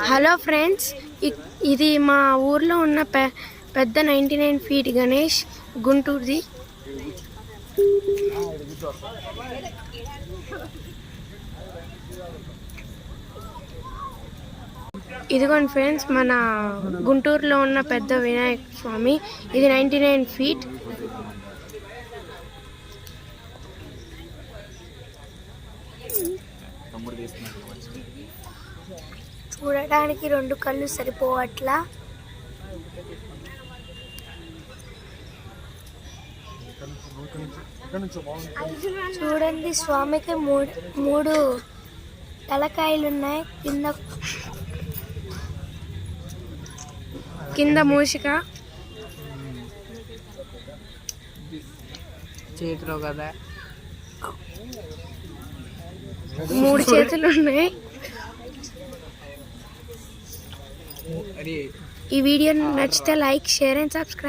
Hello friends, ఇది మా ఊర్లో ఉన్న పెద్ద 99 ఫీట్ గణేష్ గుంటూరుది. ఇదిగోండి ఫ్రెండ్స్, మన గుంటూరులో ఉన్న పెద్ద వినాయక స్వామి. ఇది 99 ఫీట్. చూడడానికి 2 కళ్ళు సరిపోవట్లా. చూడండి, స్వామికి మూడు తలకాయలు ఉన్నాయి. కింద మూషిక, చేతిలో కదా 3 చేతులు ఉన్నాయి. ఈ వీడియో నచ్చితే లైక్, షేర్ అండ్ సబ్స్క్రైబ్.